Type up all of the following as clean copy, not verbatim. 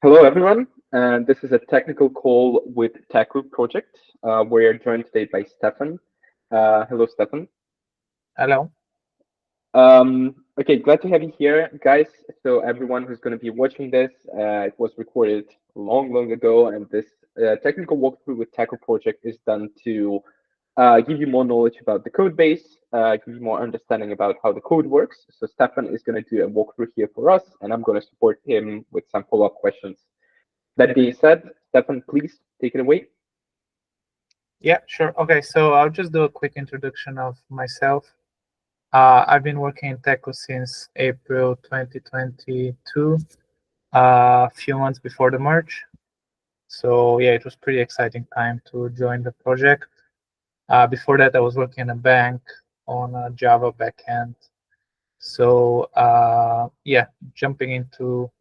Hello, everyone. And this is a technical call with Teku project. We're joined today by Stefan. Hello, Stefan. Hello. Okay, glad to have you here, guys. So everyone who's going to be watching this, it was recorded long, long ago, and this technical walkthrough with Teku project is done to give you more knowledge about the code base, give you more understanding about how the code works. So Stefan is going to do a walkthrough here for us, and I'm going to support him with some follow-up questions. That being said, Stefan, please take it away. Yeah, sure. Okay, so I'll just do a quick introduction of myself. I've been working in Teku since April 2022, a few months before the merge. So yeah, it was pretty exciting time to join the project. Before that, I was working in a bank on a Java backend. So yeah, jumping into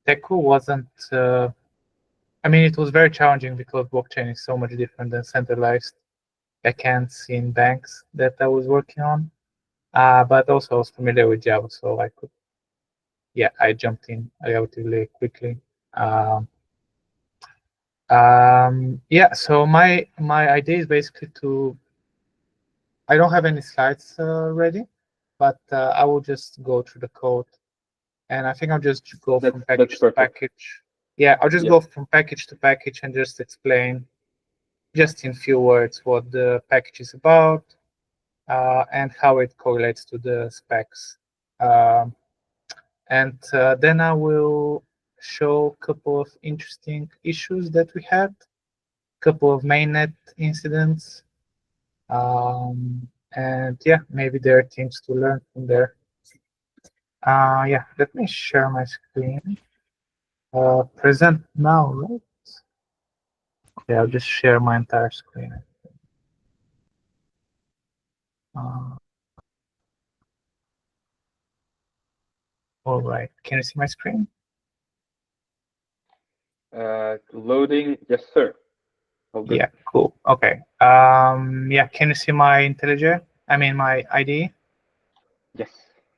Teku wasn't. I mean, it was very challenging because blockchain is so much different than centralized backends in banks that I was working on. But also I was familiar with Java, so I jumped in relatively quickly. Yeah, so my idea is basically I don't have any slides ready, but I will just go through the code, and I think I'll just go from package to package. Yeah, I'll just go from package to package and just explain, just in few words, what the package is about, and how it correlates to the specs. And then I will show a couple of interesting issues that we had, a couple of mainnet incidents, and yeah, maybe there are things to learn from there. Yeah, let me share my screen. Present now, right? Okay, I'll just share my entire screen. All right, can you see my screen? Loading, yes, sir. Yeah, cool. Okay. Yeah, can you see my IntelliJ? I mean, my IDE? Yes.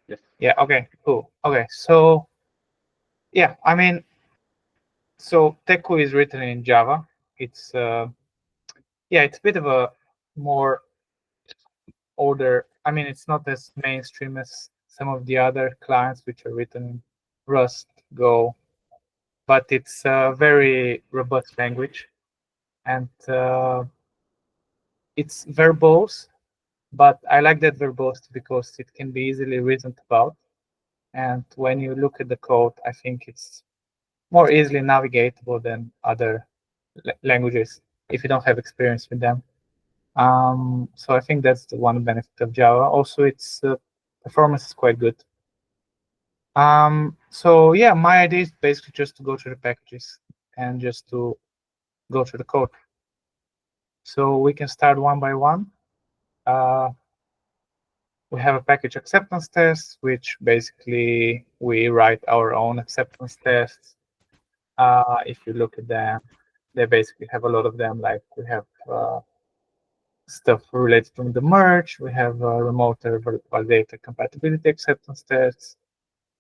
Yes. Yeah. Okay. Cool. Okay. So, yeah, I mean, so Teku is written in Java. It's yeah, it's a bit of a more older. I mean, it's not as mainstream as some of the other clients which are written in Rust, Go, but it's a very robust language, and it's verbose. But I like that verbosity because it can be easily reasoned about. And when you look at the code, I think it's more easily navigatable than other languages if you don't have experience with them. So I think that's the one benefit of Java. Also, its performance is quite good. So yeah, my idea is basically just to go through the packages and just to go through the code. So we can start one by one. We have a package acceptance test, which basically we write our own acceptance tests. If you look at them, they basically have a lot of them. Like we have stuff related to the merge. We have remote validated compatibility acceptance tests.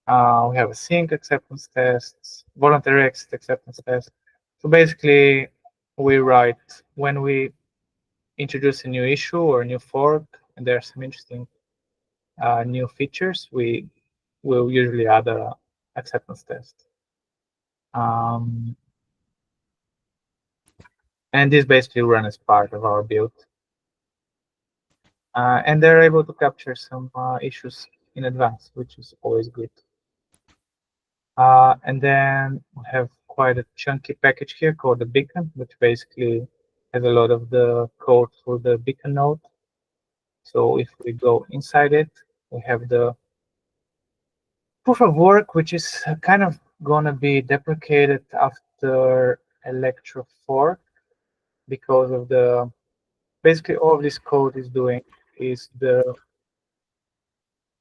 We have a sync acceptance tests, voluntary exit acceptance test. So basically, we write when we introduce a new issue or a new fork, and there are some interesting new features, we will usually add a acceptance test. And this basically runs as part of our build. And they're able to capture some issues in advance, which is always good. And then we have quite a chunky package here called the beacon, which basically has a lot of the code for the beacon node. So if we go inside it, we have the proof of work, which is kind of going to be deprecated after Electro fork because of the basically all of this code is doing is the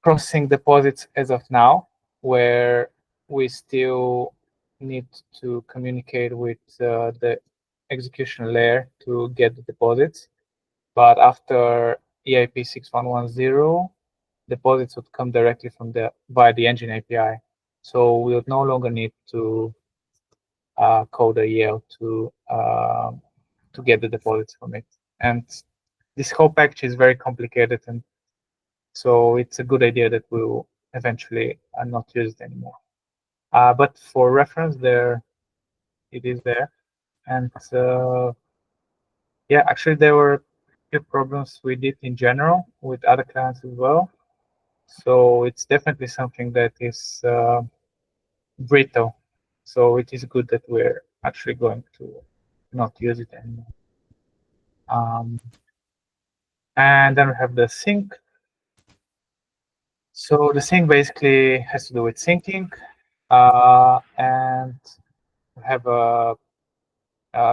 processing deposits as of now, where we still need to communicate with the execution layer to get the deposits. But after EIP 6110, deposits would come directly from via the engine API. So we would no longer need to code a YAML to get the deposits from it. And this whole package is very complicated, and so it's a good idea that we will eventually not use it anymore. But for reference, it is there. And yeah, actually there were a few problems with it in general with other clients as well. So it's definitely something that is brittle. So it is good that we're actually going to not use it anymore. And then we have the sync. So the sync basically has to do with syncing, and we have a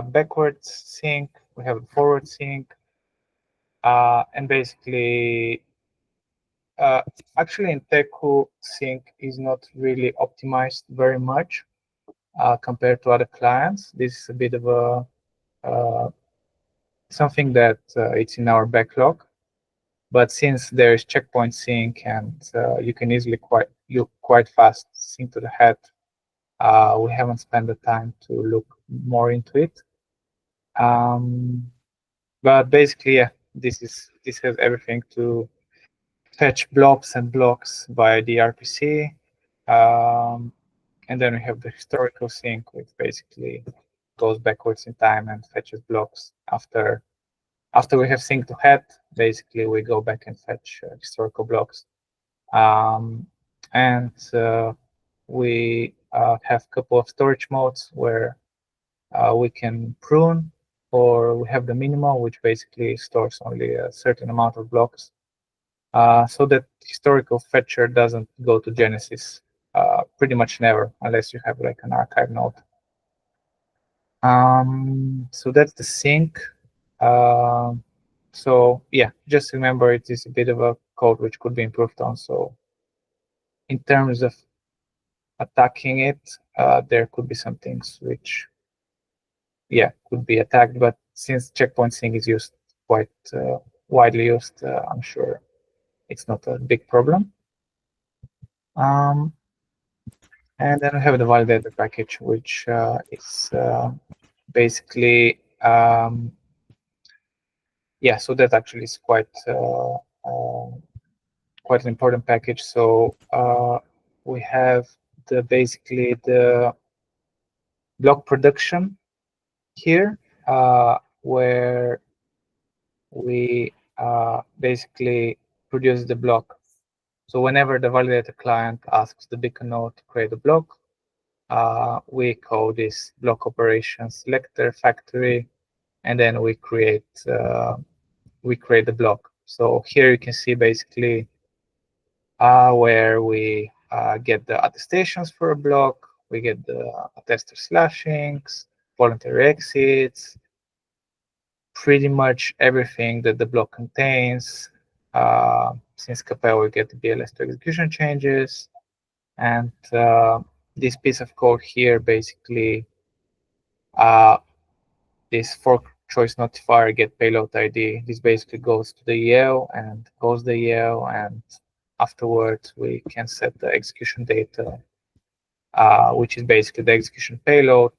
backwards sync, we have a forward sync, and basically, actually in Teku, sync is not really optimized very much compared to other clients. This is a bit of a something that it's in our backlog. But since there is checkpoint sync and you can easily quite fast sync to the head, we haven't spent the time to look more into it. But basically, yeah, this has everything to fetch blobs and blocks via the RPC. And then we have the historical sync, which basically goes backwards in time and fetches blocks after we have synced to head. Basically, we go back and fetch historical blocks. And we have a couple of storage modes where we can prune, or we have the minimal, which basically stores only a certain amount of blocks, so that historical fetcher doesn't go to Genesis pretty much never, unless you have like an archive node. So that's the sync. So yeah, just remember it is a bit of a code which could be improved on. So in terms of attacking it, there could be some things which, yeah, could be attacked. But since checkpoint sync is used quite widely used, I'm sure it's not a big problem. And then we have the validator package, which is basically, yeah, so that actually is quite an important package. So we have basically the block production here, where we basically produce the block. So whenever the validator client asks the beacon node to create a block, we call this block operation selector factory, and then we create the block. So here you can see basically where we get the attestations for a block, we get the attester slashings, voluntary exits, pretty much everything that the block contains. Since Capel, we get the BLS to execution changes, and this piece of code here basically, this fork choice notifier get payload ID. This basically goes to the EL and calls the EL, and afterwards we can set the execution data, which is basically the execution payload.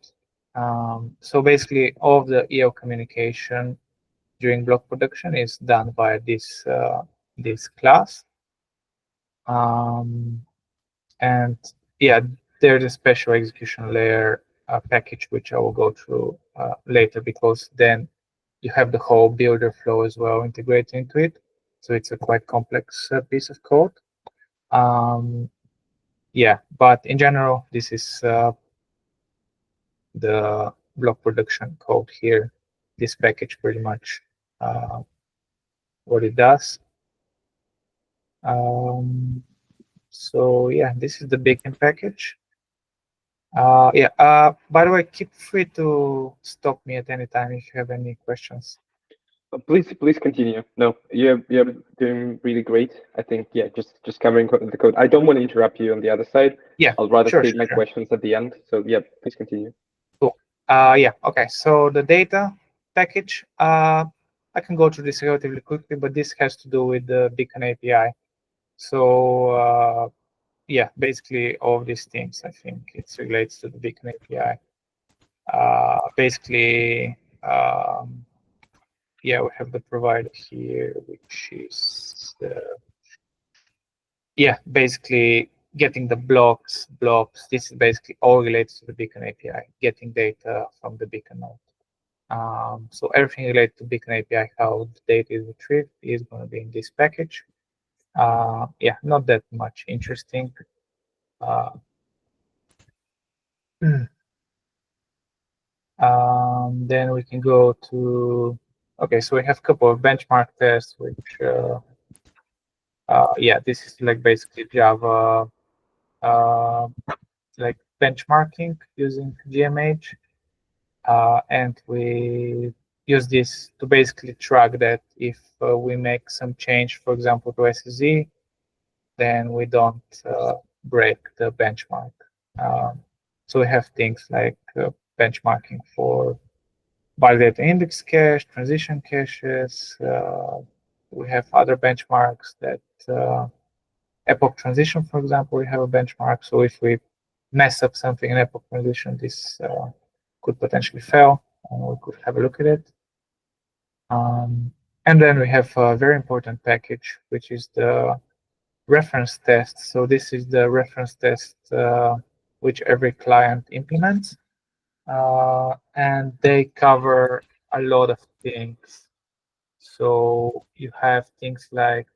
So basically, all of the EL communication during block production is done via this class. And yeah, there's a special execution layer package which I will go through later, because then you have the whole builder flow as well integrated into it. So it's a quite complex piece of code. Yeah, but in general, this is the block production code here. This package pretty much what it does. So yeah, this is the beacon package. Yeah. By the way, keep free to stop me at any time if you have any questions. Please continue. No, you're doing really great. I think, yeah, just covering the code. I don't want to interrupt you on the other side. Yeah, I'll rather sure, save my questions at the end. So yeah, please continue. Cool. Yeah. Okay. So the data package, I can go through this relatively quickly, but this has to do with the beacon API. So yeah, basically all of these things, I think it relates to the beacon API. basically, yeah, we have the provider here, which is yeah, basically getting the blocks. This is basically all related to the beacon API, getting data from the beacon node. So everything related to beacon API, how the data is retrieved, is going to be in this package. Yeah, not that much interesting. Then we can go to, okay, so we have a couple of benchmark tests, which, yeah, this is like basically Java, like benchmarking using GMH. And we use this to basically track that if we make some change, for example, to SSE, then we don't break the benchmark. So we have things like benchmarking for validator index cache, transition caches. We have other benchmarks that Epoch transition, for example, we have a benchmark. So if we mess up something in Epoch transition, this could potentially fail, and we could have a look at it. And then we have a very important package, which is the reference test. So this is the reference test which every client implements. And they cover a lot of things. So you have things like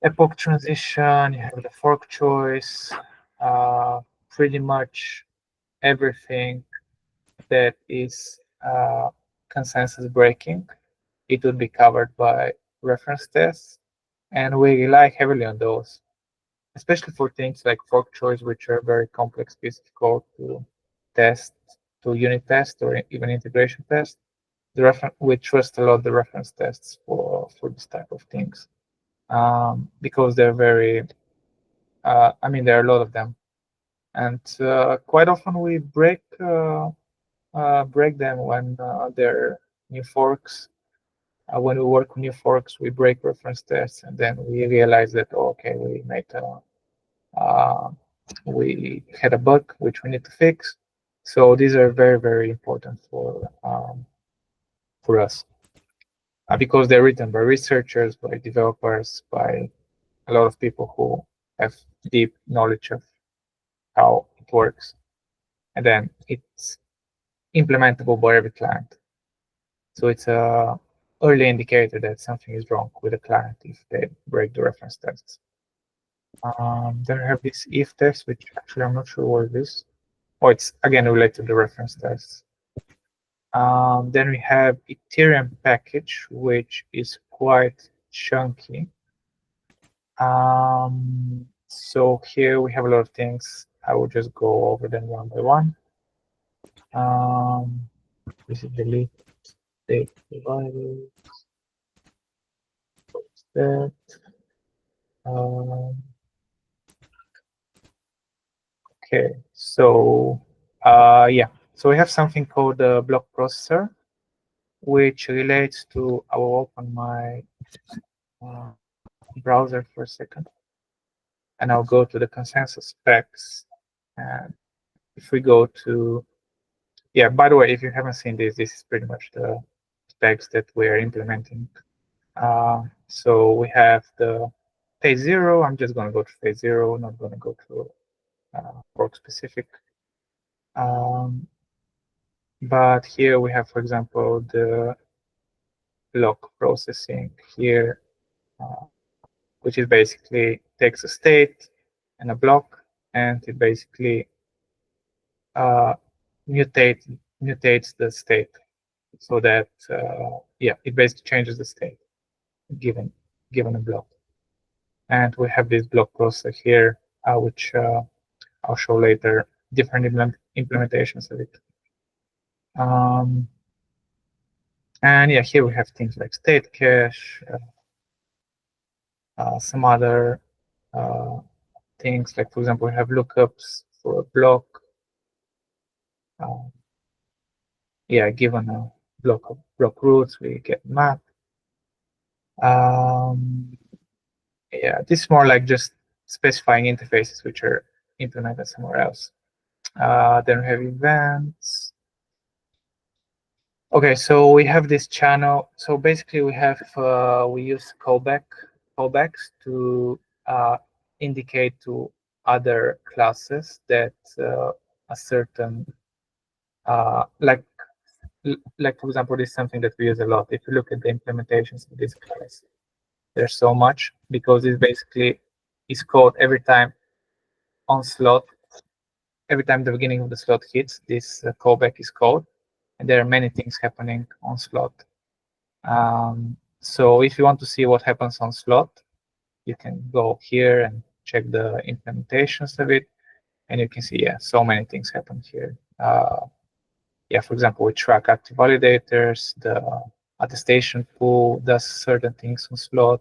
Epoch transition, you have the fork choice, pretty much everything that is consensus breaking, it would be covered by reference tests. And we rely heavily on those, especially for things like fork choice, which are very complex pieces of code to test, to unit test, or even integration test. We trust a lot the reference tests for this type of things, because they're very, I mean, there are a lot of them, and quite often we break them when they're new forks. When we work on new forks, we break reference tests, and then we realize that, oh, okay, we made we had a bug which we need to fix. So these are very, very important for us, because they're written by researchers, by developers, by a lot of people who have deep knowledge of how it works, and then it's implementable by every client. So it's a early indicator that something is wrong with the client if they break the reference tests. Then we have this if test, which actually I'm not sure what it is. Oh, it's again related to the reference tests. Then we have Ethereum package, which is quite chunky. So here we have a lot of things. I will just go over them one by one. This is delete state providers. That. Okay, so yeah, so we have something called the block processor, which relates to, I will open my browser for a second, and I'll go to the consensus specs. And if we go to, yeah, by the way, if you haven't seen this is pretty much the specs that we're implementing. So we have the phase 0. I'm just going to go to phase 0, not going to go to fork specific. But here we have, for example, the block processing here, which is basically takes a state and a block, and it basically mutates the state, so that yeah, it basically changes the state given a block. And we have this block processor here, which I'll show later, different implementations of it. And yeah, here we have things like state cache, some other things, like, for example, we have lookups for a block. Yeah, given a block of block roots, we get map. Yeah, this is more like just specifying interfaces which are implemented somewhere else. Then we have events. Okay, so we have this channel. So basically, we use callbacks to indicate to other classes that a certain like for example, this is something that we use a lot. If you look at the implementations of this class, there's so much because it basically is called every time on slot. Every time the beginning of the slot hits, this callback is called, and there are many things happening on slot. So if you want to see what happens on slot, you can go here and check the implementations of it, and you can see, yeah, so many things happen here. Yeah, for example, we track active validators, the attestation pool does certain things on slot.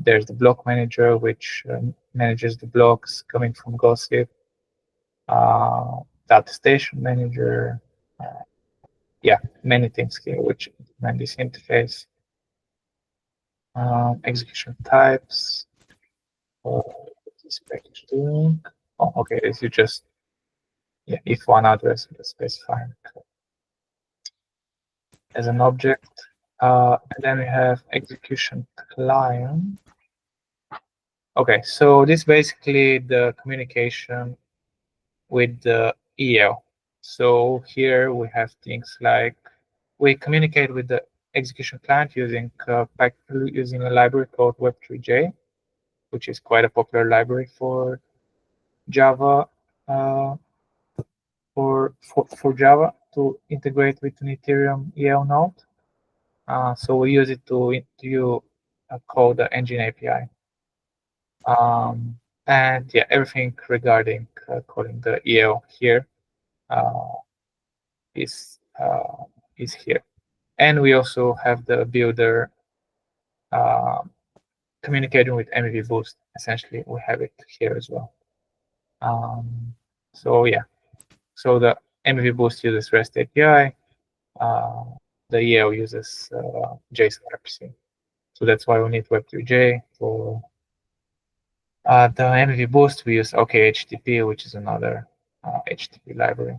There's the block manager, which manages the blocks coming from Gossip. The attestation manager, yeah, many things here which implement this interface. Execution types. What is this package doing? Oh, okay, this is just, yeah, if one address is specified as an object. And then we have execution client. Okay, so this is basically the communication with the EL. So here we have things like we communicate with the execution client using a library called Web3j, which is quite a popular library for Java, for Java to integrate with an Ethereum EL node. So we use it to call the engine API. And yeah, everything regarding calling the EL here is here. And we also have the builder communicating with MEV Boost. Essentially, we have it here as well. So yeah, so the MEV Boost uses REST API. The EL uses JSON RPC. So that's why we need Web3j. For the MEV Boost, we use OKHTTP, which is another HTTP library.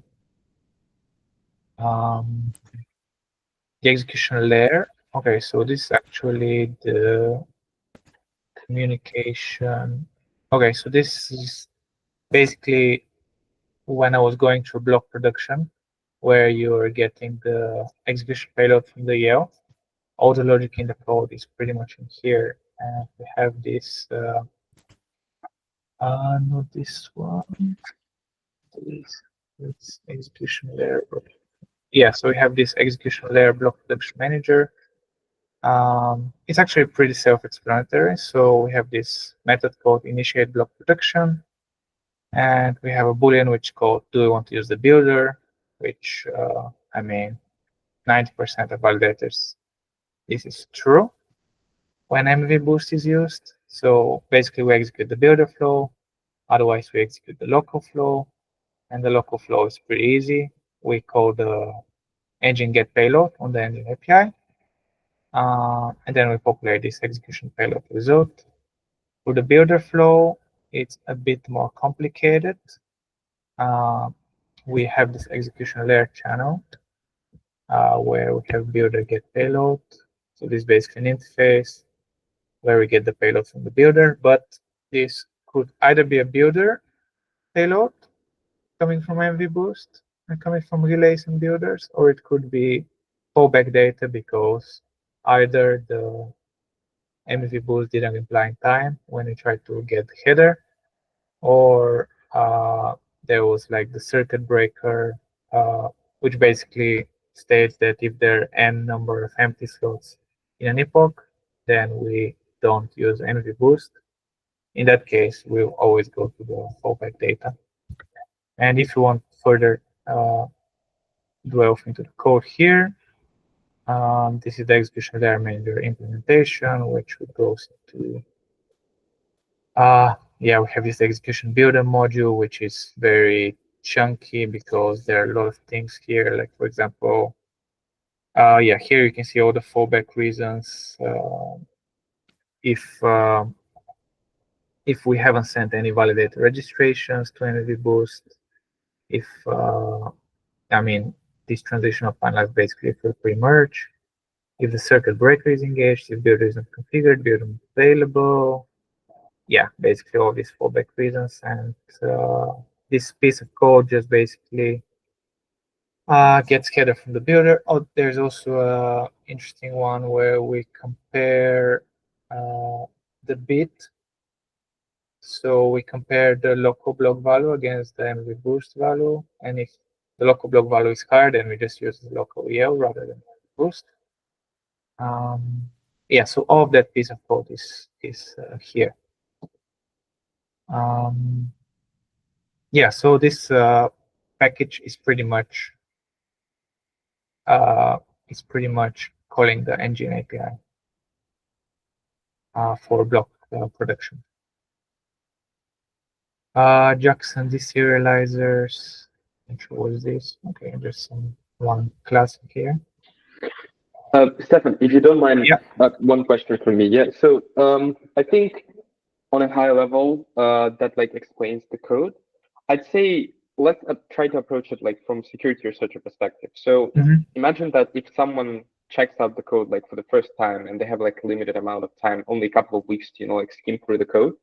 The execution layer. Okay, so this is actually the communication. Okay, so this is basically when I was going through block production, where you're getting the execution payload from the EL. All the logic in the code is pretty much in here. And we have this, not this one, this execution layer. Yeah, so we have this execution layer block production manager. It's actually pretty self-explanatory. So we have this method called initiate block production, and we have a boolean which called do we want to use the builder, which I mean 90% of validators this is true when MEV Boost is used. So basically we execute the builder flow, otherwise we execute the local flow, and the local flow is pretty easy. We call the engine get payload on the engine API, and then we populate this execution payload result. For the builder flow, it's a bit more complicated. We have this execution layer channel where we have builder get payload. So this is basically an interface where we get the payload from the builder, but this could either be a builder payload coming from MEV Boost and coming from relays and builders, or it could be fallback data because either the MEV Boost didn't imply in time when we tried to get the header, or there was like the circuit breaker, which basically states that if there are n number of empty slots in an epoch, then we don't use MEV Boost. In that case, we'll always go to the fallback data. And if you want further delve into the code here, this is the execution layer manager implementation, which goes into yeah, we have this execution builder module, which is very chunky because there are a lot of things here. Like for example, yeah, here you can see all the fallback reasons. If we haven't sent any validator registrations to MEV Boost, if I mean, this transitional finalize basically if pre-merge, if the circuit breaker is engaged, if builder is not configured, builder not available. Yeah, basically all these fallback reasons. And this piece of code just basically gets header from the builder. Oh, there's also a interesting one where we compare the bit. So we compare the local block value against the MV boost value, and if the local block value is higher, then we just use the local EL rather than boost. Yeah, so all of that piece of code is here. Yeah, so this package is pretty much calling the engine API for block production. Jackson deserializers. Not sure what is this. Okay, there's one classic here. Stefan, if you don't mind, yeah. One question from me. Yeah, so I think on a high level, that like explains the code. I'd say let's try to approach it like from security researcher perspective. So imagine that if someone checks out the code like for the first time and they have like a limited amount of time, only a couple of weeks to like skim through the code.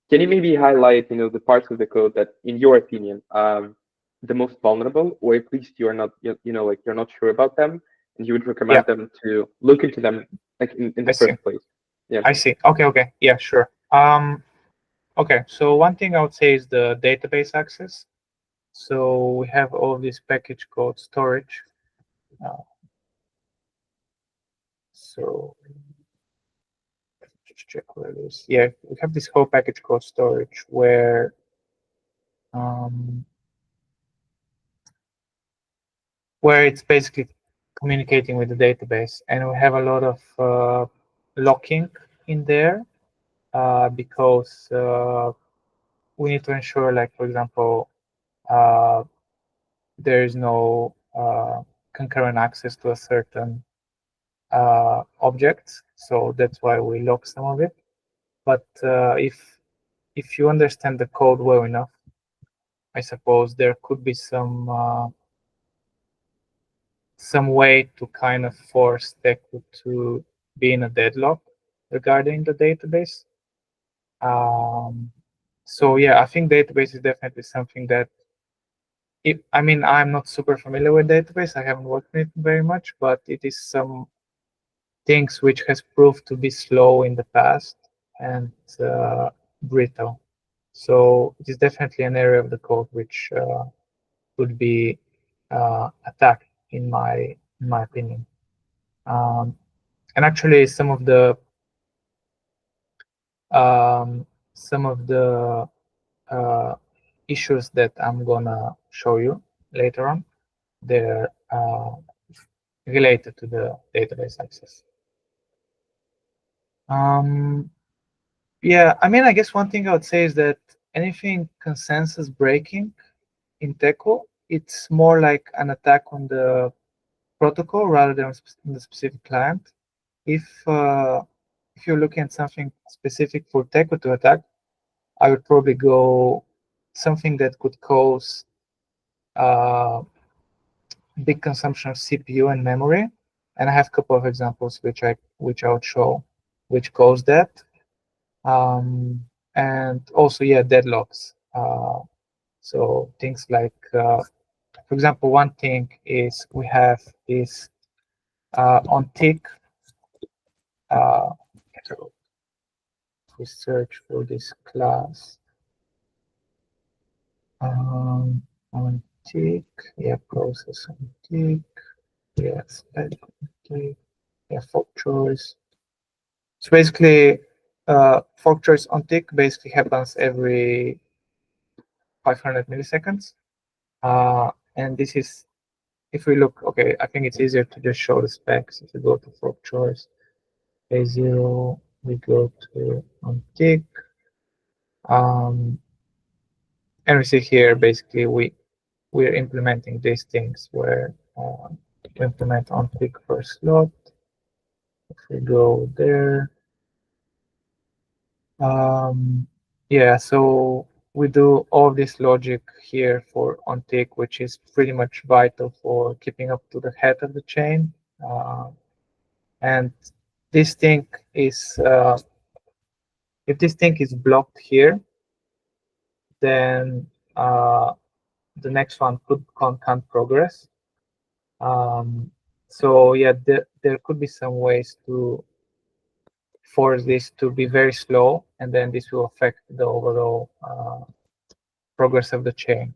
Can you maybe highlight the parts of the code that, in your opinion, the most vulnerable, or at least you're not like you're not sure about them, and you would recommend them to look into them like in the first place? Yeah, I see. Okay, yeah, sure. Okay, so one thing I would say is the database access. So we have all this package called storage. So just check where it is. Yeah, we have this whole package called storage where it's basically communicating with the database, and we have a lot of locking in there because we need to ensure, like, for example, there is no concurrent access to a certain object, so that's why we lock some of it. But if you understand the code well enough, I suppose there could be some way to kind of force Teku to be in a deadlock regarding the database. So yeah, I think database is definitely something that, I mean, I'm not super familiar with database. I haven't worked with it very much, but it is some things which has proved to be slow in the past and brittle. So it is definitely an area of the code which could be attacked, in my opinion. And actually, some of the issues that I'm gonna show you later on, they're related to the database access. Yeah, I mean, I guess one thing I would say is that anything consensus breaking in Teku, it's more like an attack on the protocol rather than on the specific client. If you're looking at something specific for Teku to attack, I would probably go something that could cause big consumption of CPU and memory. And I have a couple of examples which I would show, which cause that. And also, yeah, deadlocks. So things like, for example, one thing is we have this on tick. So we search for this class on tick. Yeah, process on tick. Yes, tick. Yeah, fork choice. So basically, fork choice on tick basically happens every 500 milliseconds. And this is, if we look, okay, I think it's easier to just show the specs. If you go to fork choice, A0, we go to on tick. And we see here, basically, we're implementing these things where we implement on tick per slot. If we go there, yeah, so we do all this logic here for on tick, which is pretty much vital for keeping up to the head of the chain. And this thing is, if this thing is blocked here, then the next one can't progress. So yeah, there could be some ways to force this to be very slow, and then this will affect the overall progress of the chain.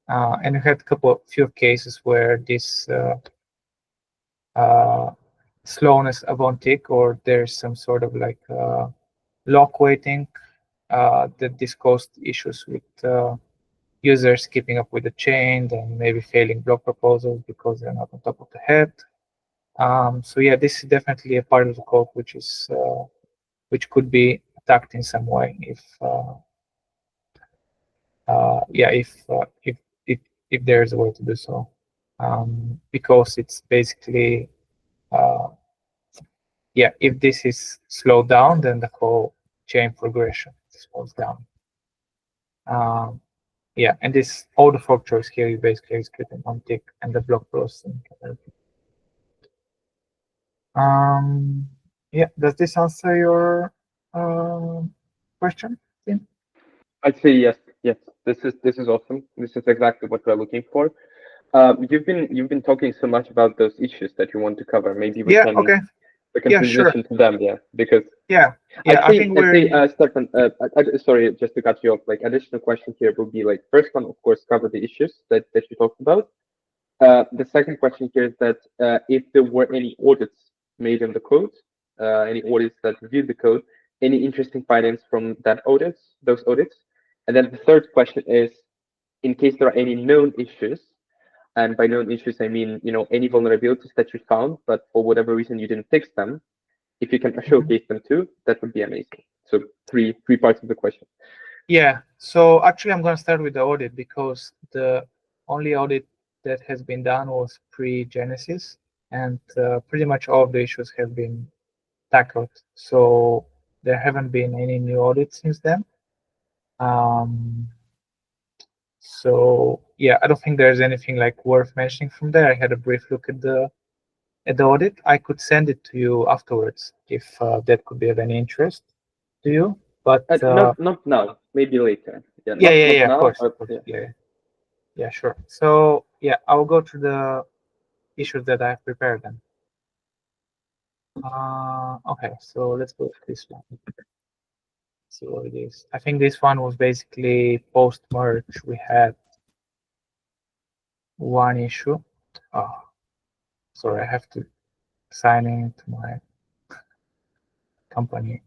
And we had few cases where this slowness upon tick, or there's some sort of like lock waiting, that this caused issues with users keeping up with the chain and maybe failing block proposals because they're not on top of the head. So yeah, this is definitely a part of the code which is which could be attacked in some way if yeah, if there's a way to do so, because it's basically yeah, if this is slowed down, then the whole chain progression slows down. Yeah, and this all the fork choice here is basically executing on tick and the block processing. Yeah, does this answer your question, Tim? I'd say yes. Yes, this is awesome. This is exactly what we're looking for. You've been talking so much about those issues that you want to cover. Maybe we can transition to them. Yeah, because I think Stefan, sorry, just to cut you off. Like additional question here would be like first one, of course, cover the issues that you talked about. The second question here is that if there were any audits made in the code, any audits that reviewed the code, any interesting findings from those audits. And then the third question is, in case there are any known issues, and by known issues, I mean, any vulnerabilities that you found, but for whatever reason you didn't fix them, if you can showcase them too, that would be amazing. So three parts of the question. Yeah, so actually I'm going to start with the audit because the only audit that has been done was pre-Genesis, and pretty much all of the issues have been tackled. So there haven't been any new audits since then. So yeah, I don't think there's anything like worth mentioning from there. I had a brief look at the audit. I could send it to you afterwards if that could be of any interest to you. But not now, maybe later. Yeah, yeah, now, of course. Yeah, sure. So yeah, I'll go to the issues that I've prepared then. Okay, so let's go to this one. See what it is. I think this one was basically post-merge. We had one issue. Oh, sorry, I have to sign in to my company.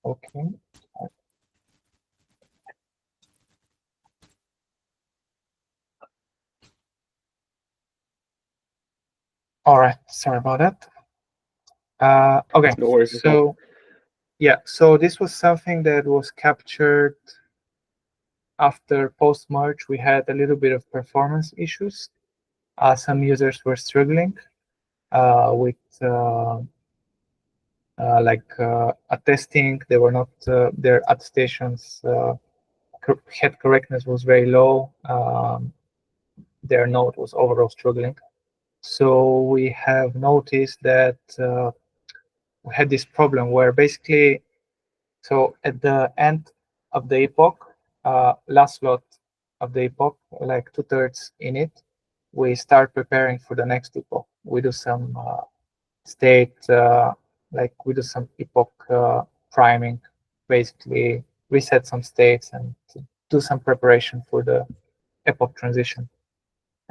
Okay. All right, sorry about that. Okay, no worries. So yeah, so this was something that was captured after post-merge. We had a little bit of performance issues. Some users were struggling with attesting. They were not, their attestations head correctness was very low. Their node was overall struggling. So we have noticed that we had this problem where basically, so at the end of the epoch, last slot of the epoch, like 2/3 in it, we start preparing for the next epoch. We do some state, we do some epoch priming, basically reset some states and do some preparation for the epoch transition.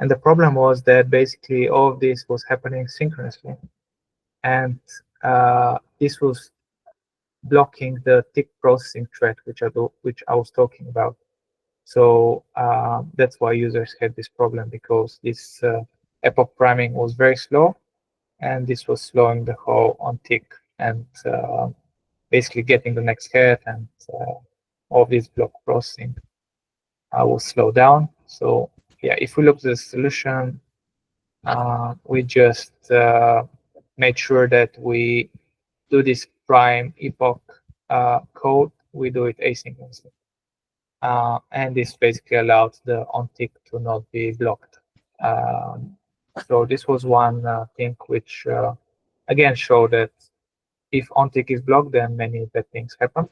And the problem was that basically all of this was happening synchronously. And this was blocking the tick processing thread, which I was talking about. So that's why users had this problem, because this epoch priming was very slow, and this was slowing the whole on tick and basically getting the next head and all this block processing. will slow down. So yeah, if we look at the solution, we just made sure that we do this prime epoch code. We do it asynchronously. And this basically allows the ontick to not be blocked. So this was one thing which, again, showed that if ontick is blocked, then many bad things happen.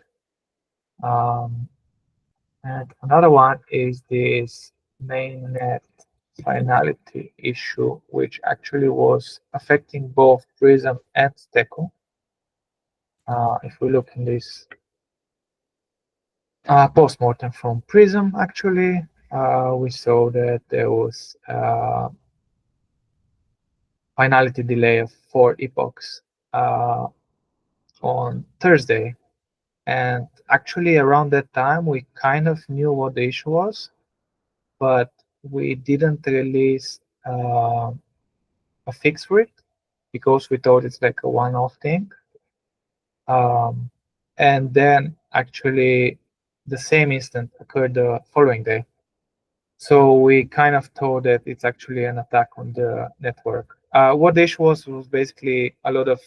And another one is this mainnet finality issue, which actually was affecting both Prism and Teku. If we look in this postmortem from Prism, actually, we saw that there was finality delay of 4 epochs on Thursday. And actually, around that time, we kind of knew what the issue was, but we didn't release a fix for it because we thought it's like a one-off thing. And then actually, the same instant occurred the following day. So we kind of thought that it's actually an attack on the network. What the issue was basically a lot of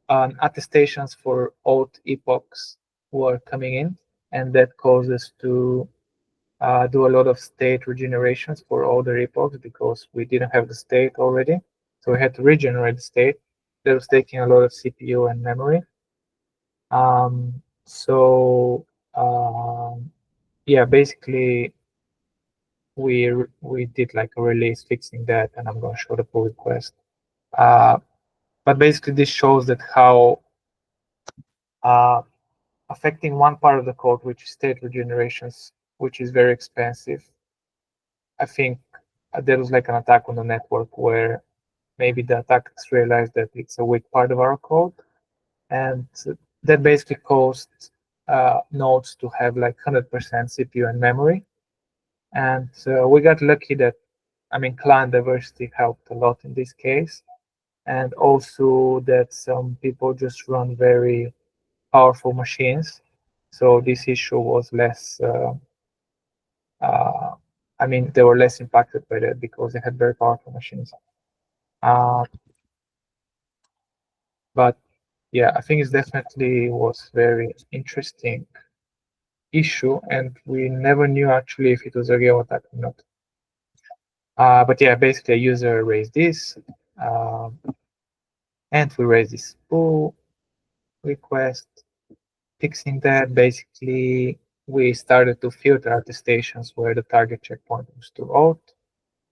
attestations for old epochs were coming in, and that caused us to do a lot of state regenerations for older epochs because we didn't have the state already. So we had to regenerate the state. That was taking a lot of CPU and memory. So yeah, basically we did like a release fixing that, and I'm going to show the pull request. But basically, this shows that how affecting one part of the code, which is state regenerations, which is very expensive. I think there was like an attack on the network where maybe the attackers realized that it's a weak part of our code, and that basically caused nodes to have like 100% CPU and memory. And we got lucky that, I mean, client diversity helped a lot in this case, and also that some people just run very powerful machines. So this issue was less, I mean, they were less impacted by that because they had very powerful machines. But yeah, I think it definitely was very interesting issue, and we never knew actually if it was a real attack or not. But yeah, basically a user raised this, and we raised this pull request. Fixing that, basically, we started to filter attestations where the target checkpoint was too old,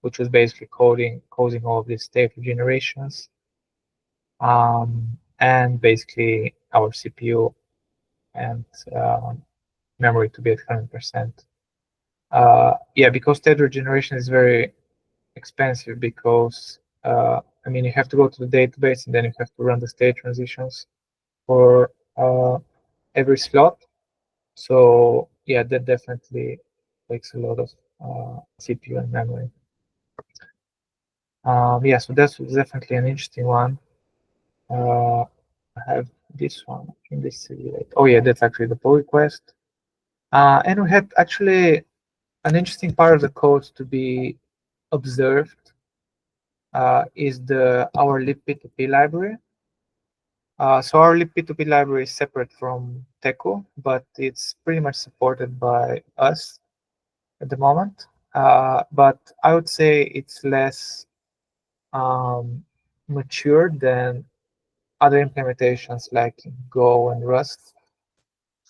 which was basically causing all of these state regenerations. And basically our CPU and memory to be at 100%. Yeah, because state regeneration is very expensive because, I mean, you have to go to the database and then you have to run the state transitions for every slot. So yeah, that definitely takes a lot of CPU and memory. Yeah, so that's definitely an interesting one. I have this one in this simulate. Oh yeah, that's actually the pull request. And we had actually an interesting part of the code to be observed is our libp2p library. So our libp2p library is separate from Teku, but it's pretty much supported by us at the moment. But I would say it's less mature than other implementations like in Go and Rust,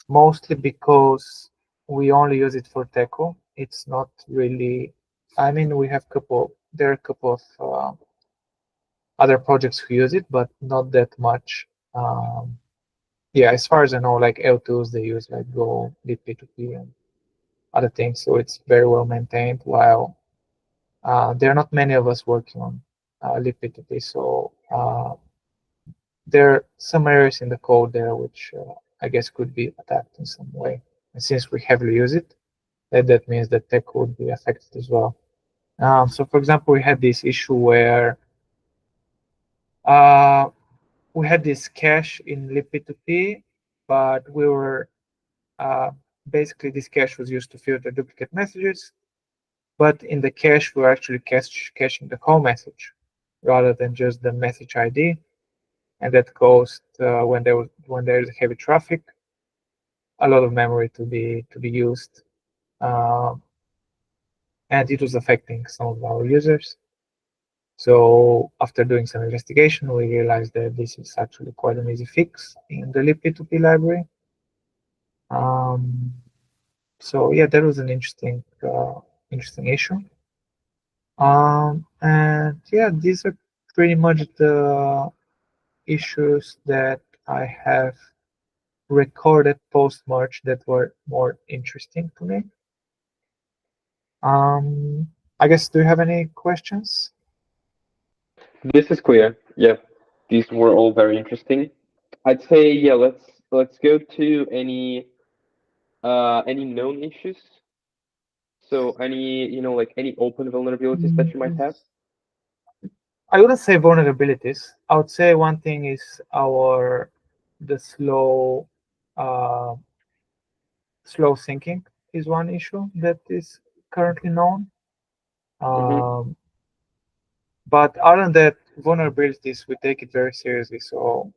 mostly because we only use it for Teku. It's not really, I mean, there are a couple of other projects who use it, but not that much. Yeah, as far as I know, like L2s, they use like Go, libp2p, and other things. So it's very well maintained, while there are not many of us working on libp2p. So there are some errors in the code there, which I guess could be attacked in some way. And since we heavily use it, that means that tech would be affected as well. So for example, we had this issue where we had this cache in libp2p, but we were basically this cache was used to filter duplicate messages, but in the cache we're actually caching the whole message rather than just the message ID, and that caused when there is heavy traffic, a lot of memory to be used, and it was affecting some of our users. So after doing some investigation, we realized that this is actually quite an easy fix in the libp2p library. So yeah, that was an interesting issue. And yeah, these are pretty much the issues that I have recorded post-merge that were more interesting to me. I guess, do you have any questions? This is clear. Yeah, these were all very interesting. I'd say yeah. Let's go to any known issues. So any like any open vulnerabilities that you might have. I wouldn't say vulnerabilities. I would say one thing is the uh, slow syncing is one issue that is currently known. Mm-hmm. But other than that, vulnerabilities, we take it very seriously. So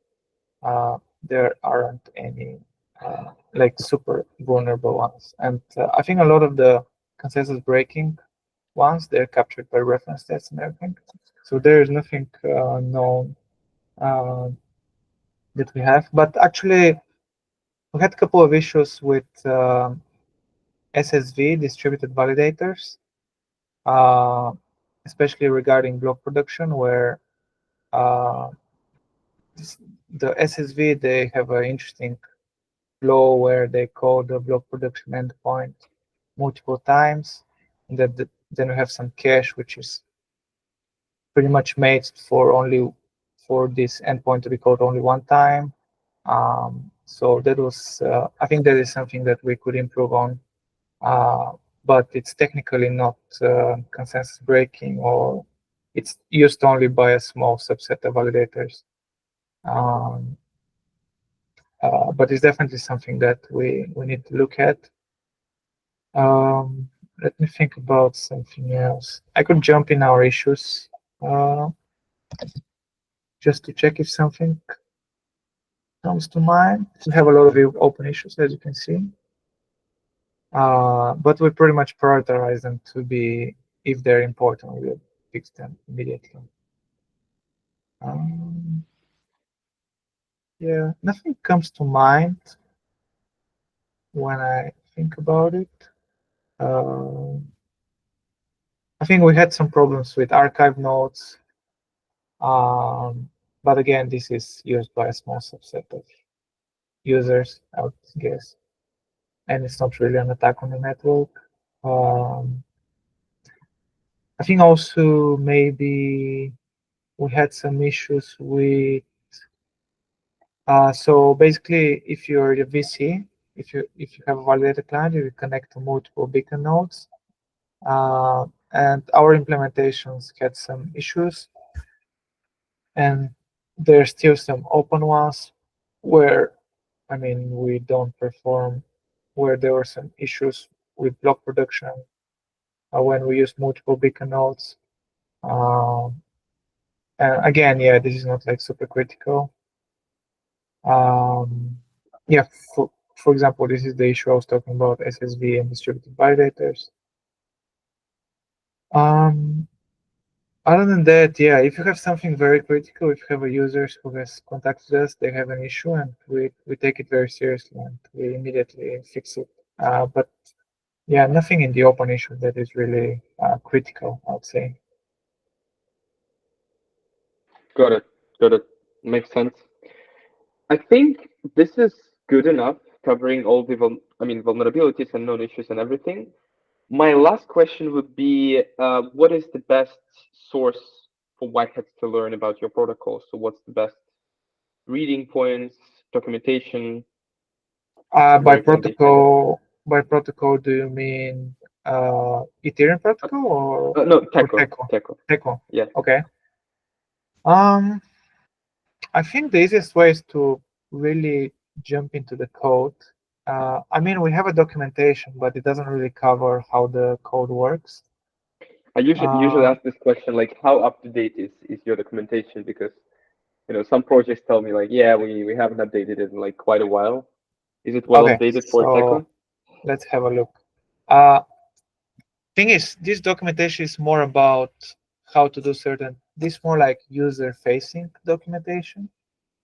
there aren't any like super vulnerable ones. And I think a lot of the consensus breaking ones, they're captured by reference tests and everything. So there is nothing known that we have. But actually, we had a couple of issues with SSV, distributed validators, uh, especially regarding block production, where uh, the SSV, they have an interesting flow where they call the block production endpoint multiple times, and then we have some cache which is pretty much made for this endpoint to be called only one time. So that was, I think that is something that we could improve on, but it's technically not consensus breaking, or it's used only by a small subset of validators. But it's definitely something that we need to look at. Let me think about something else. I could jump in our issues just to check if something comes to mind. We have a lot of open issues, as you can see. But we pretty much prioritize them to be, if they're important, we'll fix them immediately. Yeah, nothing comes to mind when I think about it. I think we had some problems with archive nodes, but again, this is used by a small subset of users, I would guess, and it's not really an attack on the network. I think also maybe we had some issues with, so basically, if you're a VC, if you have a validated client, you connect to multiple beacon nodes, and our implementations had some issues, and there's still some open ones where, I mean, we don't perform, where there were some issues with block production when we use multiple beacon nodes. And again, yeah, this is not like super critical. Yeah, for example, this is the issue I was talking about, SSV and distributed validators. Other than that, yeah, if you have something very critical, if you have a user who has contacted us, they have an issue, and we take it very seriously and we immediately fix it. But yeah, nothing in the open issue that is really critical, I would say. Got it. Got it. Makes sense. I think this is good enough covering all the vulnerabilities and known issues and everything. My last question would be, what is the best source for whiteheads to learn about your protocol? So what's the best reading points, documentation, By where can they find it? protocol, do you mean Ethereum protocol No, or Teku. Teku? Teku. Teku. Yes. Okay. I think the easiest way is to really jump into the code I mean, we have a documentation, but it doesn't really cover how the code works. I usually ask this question, like, how up to date is your documentation? Because some projects tell me like, yeah, we haven't updated it in like quite a while. Is it well Okay, updated for so Teku? let's have a look. Uh, thing is, this documentation is more about how to do certain. This more like user-facing documentation.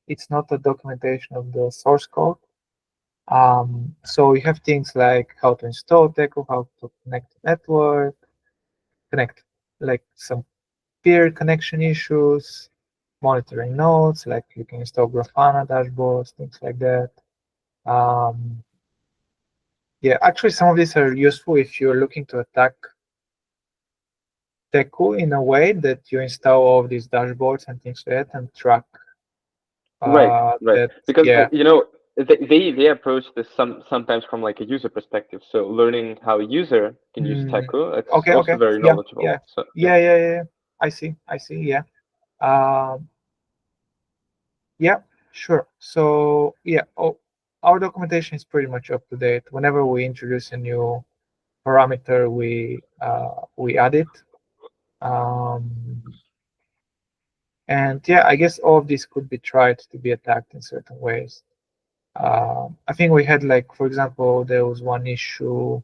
It's not a documentation of the source code. So you have things like how to install Teku, how to connect to network, connect like some peer connection issues, monitoring nodes, like you can install Grafana dashboards, things like that. Yeah, actually, some of these are useful if you're looking to attack Teku in a way that you install all of these dashboards and things like that and track Right, right. that. Because Yeah. they approach this sometimes from like a user perspective. So learning how a user can use Mm, Teku, it's okay, also okay. very Yeah, knowledgeable. yeah, So yeah. yeah, yeah, yeah. I see, I see. Yeah. Um, yeah, sure. So yeah, our documentation is pretty much up to date. Whenever we introduce a new parameter, we add it. And yeah, I guess all of this could be tried to be attacked in certain ways. I think we had like, for example, there was one issue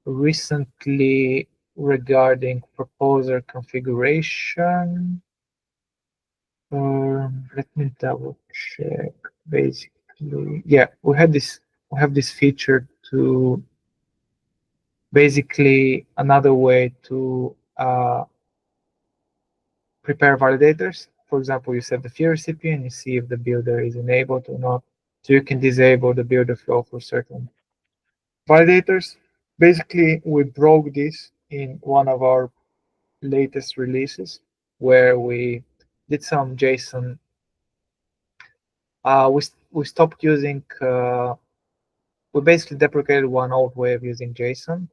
recently regarding proposer configuration. Let me double check. Basically, yeah, we have this feature to basically another way to prepare validators. For example, you set the fee recipient, you see if the builder is enabled or not. So you can disable the builder flow for certain validators. Basically, we broke this in one of our latest releases where we did some JSON. We stopped using. We basically deprecated one old way of using JSON,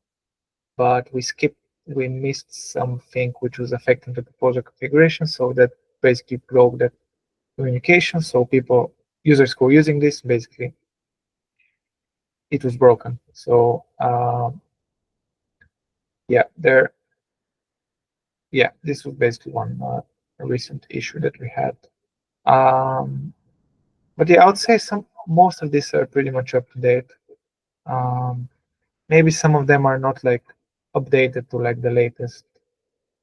but we missed something which was affecting the proposer configuration. So that basically broke that communication. So users who were using this, basically, it was broken. So yeah, this was basically one recent issue that we had. But yeah, I would say most of these are pretty much up to date. Maybe some of them are not like updated to like the latest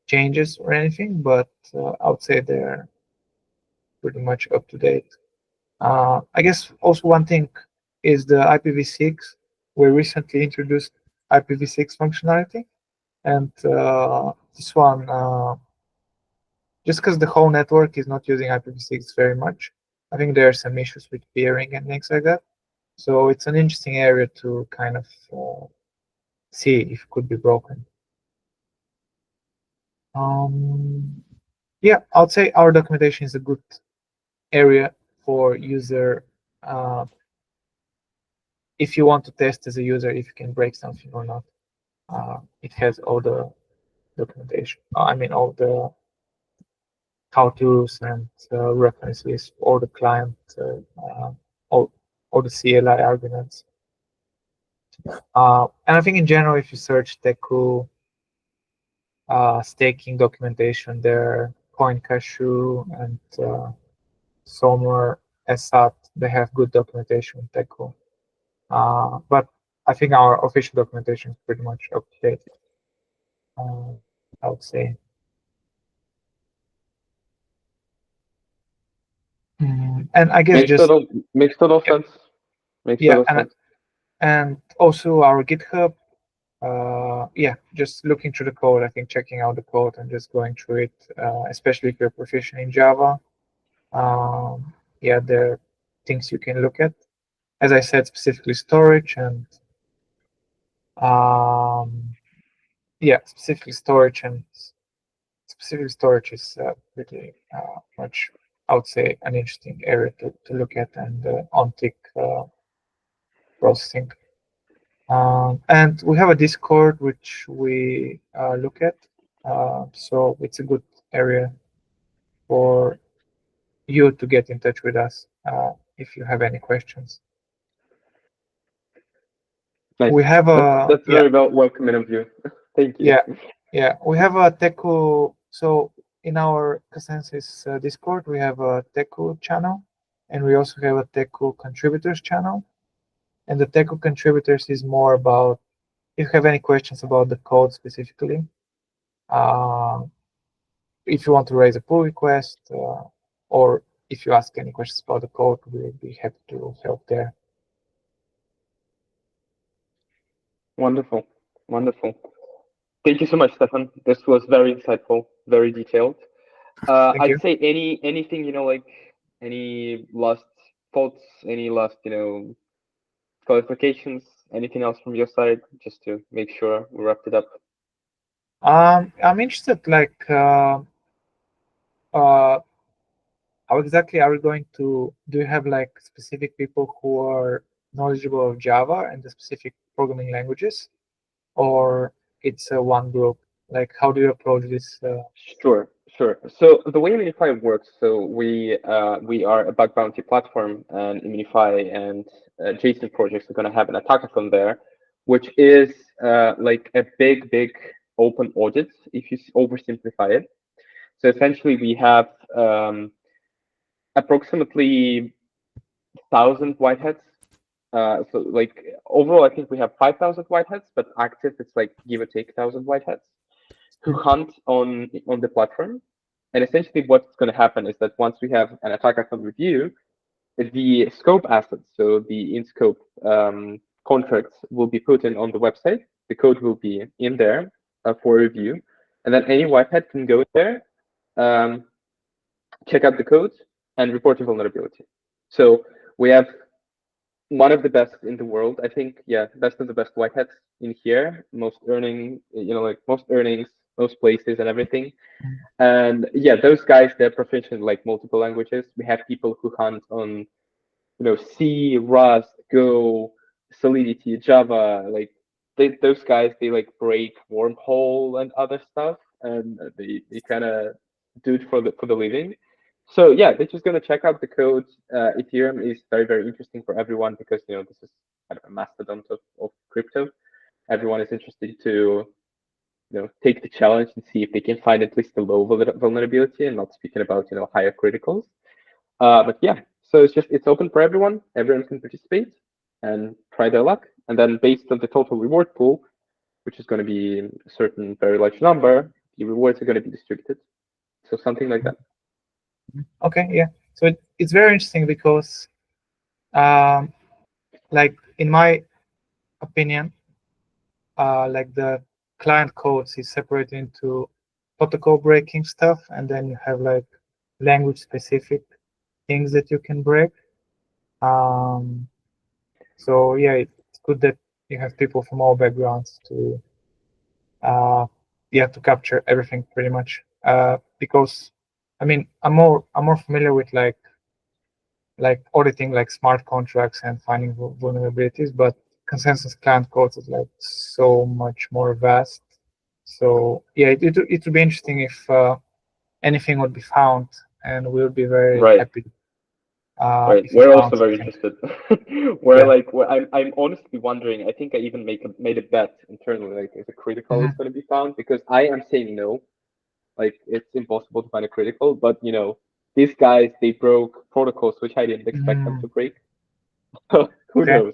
changes or anything, but I would say they're pretty much up to date. I guess also one thing is the IPv6. We recently introduced IPv6 functionality, and this one, just because the whole network is not using IPv6 very much, I think there are some issues with peering and things like that. So it's an interesting area to kind of see if it could be broken. Yeah, I would say our documentation is a good area for user. If you want to test as a user if you can break something or not, it has all the documentation. I mean, all the how-tos and references, all the client, all the CLI arguments. And I think in general, if you search Teku staking documentation there, Coin Cashew and Somer, SAT, they have good documentation in Teku. But I think our official documentation is pretty much up to date, I would say. And I guess Makes total yeah, sense. Makes yeah, total sense. and also our GitHub. Yeah, just looking through the code, I think checking out the code and just going through it, especially if you're proficient in Java. Yeah, there are things you can look at. As I said, specifically storage and yeah, specifically storage is pretty much, I would say, an interesting area to look at, and on-tick processing. And we have a Discord which we look at, so it's a good area for you to get in touch with us. if you have any questions. Nice. We have That's very welcoming of you. Thank you. Yeah. We have a Teku. So in our consensus Discord, we have a Teku channel, and we also have a Teku contributors channel. And the Teku contributors is more about if you have any questions about the code specifically. If you want to raise a pull request, or if you ask any questions about the code, we'll be happy to help there. Wonderful. Wonderful. Thank you so much, Stefan. This was very insightful, very detailed. I'd say anything, like any last thoughts, any last, qualifications, anything else from your side, just to make sure we wrapped it up. I'm interested, like, how exactly are we going to, do you have like specific people who are knowledgeable of Java and the specific programming languages, or it's a one group? Like, how do you approach this? Sure. So the way Immunify works, so we are a bug bounty platform, and Immunify and JSON projects are going to have an attackathon there, which is like a big open audit if you oversimplify it. So essentially, we have approximately 1,000 whiteheads. So like overall, I think we have 5,000 whiteheads, but active it's like give or take 1,000 whiteheads who hunt on the platform. And essentially, what's going to happen is that once we have an attackathon review, the scope assets, so the in-scope contracts, will be put in on the website. The code will be in there for review, and then any whitehead can go there, check out the code, and report a vulnerability. So we have one of the best in the world, I think. Yeah, best of the best whiteheads in here. Most earning, like most earnings, most places, and everything. And yeah, those guys, they're proficient in like multiple languages. We have people who hunt on, C, Rust, Go, Solidity, Java. Like those guys, they like break wormhole and other stuff, and they kind of do it for the living. So yeah, they're just gonna check out the code. Ethereum is very interesting for everyone because this is kind of a mastodon of crypto. Everyone is interested to take the challenge and see if they can find at least a low vulnerability, and not speaking about higher criticals. But yeah, so it's open for everyone. Everyone can participate and try their luck, and then based on the total reward pool, which is going to be a certain very large number, the rewards are going to be distributed. So something like that. Okay, yeah. So it's very interesting because, like in my opinion, like the client codes is separated into protocol breaking stuff, and then you have like language specific things that you can break. So yeah, it's good that you have people from all backgrounds to to capture everything pretty much. Because I mean, I'm more familiar with like auditing like smart contracts and finding vulnerabilities, but consensus client codes is like so much more vast. So yeah, it would be interesting if anything would be found, and we would be very happy. Right, if we're also very interested. I'm honestly wondering. I think I even made a bet internally, like if a critical is going to be found, because I am saying no, like it's impossible to find a critical. But these guys, they broke protocols which I didn't expect them to break. Who knows?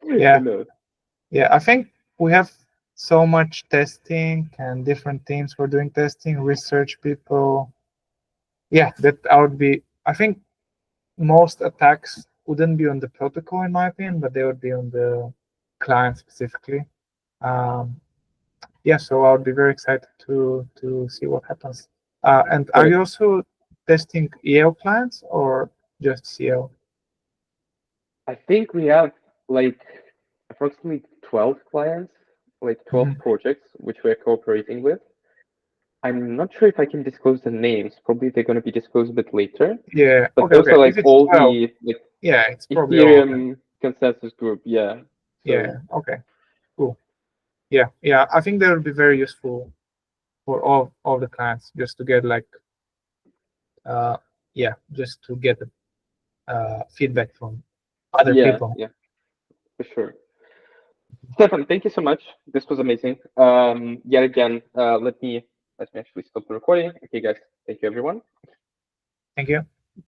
Yeah. Who knows? Yeah, I think we have so much testing and different teams for doing testing, research people. Yeah, that I would be. I think most attacks wouldn't be on the protocol, in my opinion, but they would be on the client specifically. Yeah, so I would be very excited to see what happens. And are you also testing EL clients or just CL? I think we have like approximately 12 clients, like 12 projects, which we're cooperating with. I'm not sure if I can disclose the names. Probably they're going to be disclosed a bit later. Yeah. But those are like all the it's probably Ethereum consensus group. Yeah. So, yeah. Okay. Cool. Yeah. I think that would be very useful for all the clients, just to get like, just to get feedback from other Yeah, people. yeah, for sure. Stefan, thank you so much. This was amazing. Yet again, let me actually stop the recording. Okay, guys, thank you, everyone. Thank you.